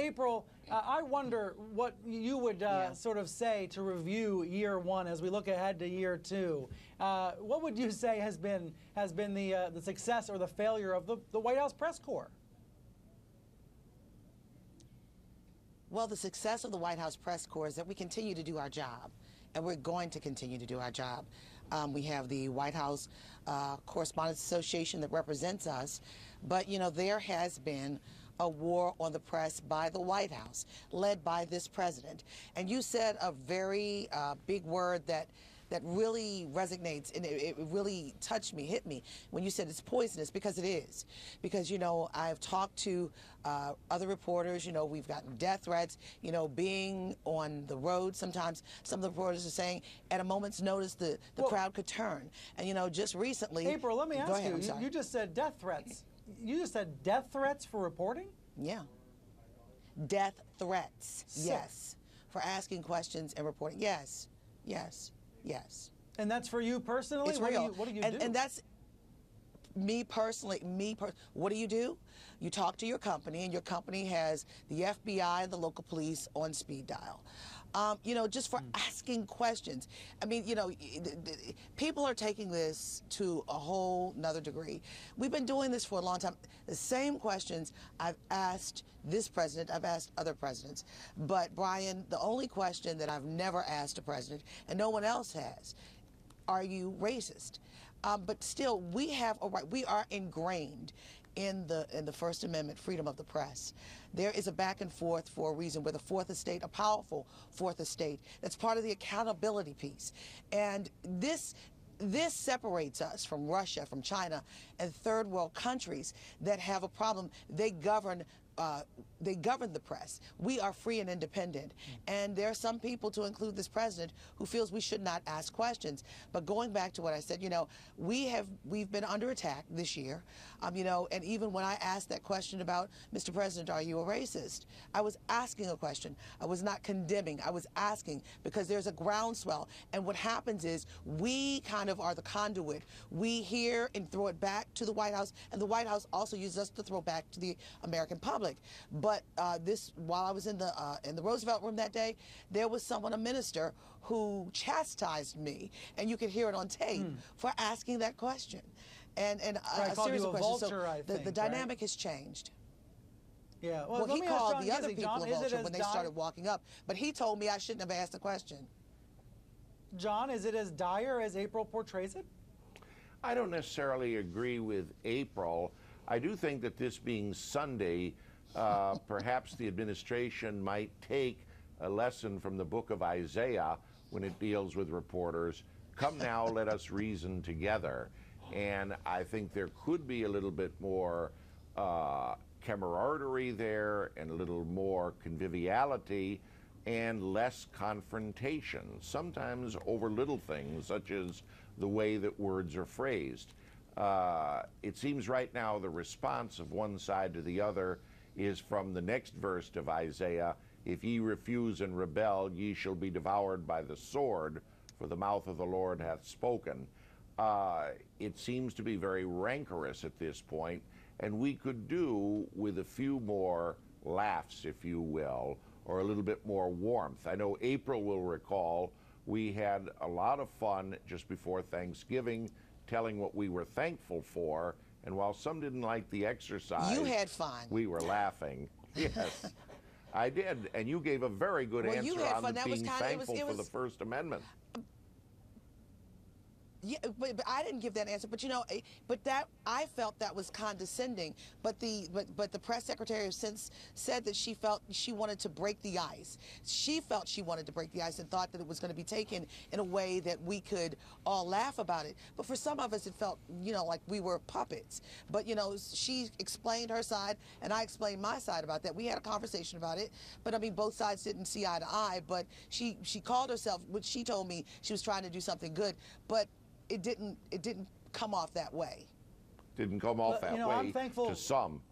April, I wonder what you would sort of say to review year one as we look ahead to year two. What would you say has been the success or the failure of the White House press corps? Well, the success of the White House press corps is that we continue to do our job, and we're going to continue to do our job. We have the White House Correspondents Association that represents us, but, you know, there has been a war on the press by the White House, led by this president. And you said a very big word that really resonates, and it really touched me, hit me, when you said it's poisonous, because it is. Because, you know, I've talked to other reporters, you know, we've gotten death threats, you know, being on the road sometimes. Some of the reporters are saying at a moment's notice the crowd could turn. And, you know, just recently... April, let me ask you, you just said death threats. You just said death threats for reporting? Yeah. Death threats, Sick. Yes. For asking questions and reporting, yes, yes. Yes. And that's for you personally? It's real. What do you do? And that's me personally. What do? You talk to your company, and your company has the FBI and the local police on speed dial. You know, just for asking questions. I mean, you know, people are taking this to a whole nother degree. We've been doing this for a long time. The same questions I've asked this president, I've asked other presidents. But, Brian, the only question that I've never asked a president, and no one else has, are you racist? But still, we have a right. We are ingrained in the First Amendment, freedom of the press. There is a back and forth for a reason. We're the fourth estate, a powerful fourth estate. That's part of the accountability piece. And this separates us from Russia, from China, and third world countries that have a problem. They govern the press. We are free and independent. And there are some people, to include this president, who feels we should not ask questions. But going back to what I said, you know, we've been under attack this year. You know, and even when I asked that question about, Mr. President, are you a racist? I was asking a question. I was not condemning. I was asking, because there's a groundswell. And what happens is we kind of are the conduit. We hear and throw it back to the White House, and the White House also uses us to throw back to the American public. But while I was in the Roosevelt room that day, there was someone, a minister, who chastised me, and you could hear it on tape, for asking that question. And a series of questions. Vulture, so the dynamic has changed. Yeah. Well, he called the other Gizzi, people a vulture when they started walking up, but he told me I shouldn't have asked the question. John, is it as dire as April portrays it? I don't necessarily agree with April. I do think that this being Sunday, perhaps the administration might take a lesson from the book of Isaiah when it deals with reporters. Come now, let us reason together. And I think there could be a little bit more camaraderie there, and a little more conviviality, and less confrontation, sometimes over little things, such as the way that words are phrased. It seems right now the response of one side to the other is from the next verse of Isaiah: if ye refuse and rebel, ye shall be devoured by the sword, for the mouth of the Lord hath spoken. It seems to be very rancorous at this point, and we could do with a few more laughs, if you will, or a little bit more warmth. I know April will recall we had a lot of fun just before Thanksgiving, telling what we were thankful for, and while some didn't like the exercise, you had fun. We were laughing. Yes, I did, and you gave a very good answer on being thankful for the First Amendment. Yeah, but I didn't give that answer. But you know, but that I felt that was condescending. But the press secretary has since said that she felt she wanted to break the ice. She felt she wanted to break the ice and thought that it was going to be taken in a way that we could all laugh about it. But for some of us, it felt, you know, like we were puppets. But you know, she explained her side, and I explained my side about that. We had a conversation about it. But I mean, both sides didn't see eye to eye. But she called herself, which she told me she was trying to do something good. But it didn't come off that way. Didn't come off that way I'm thankful, to some.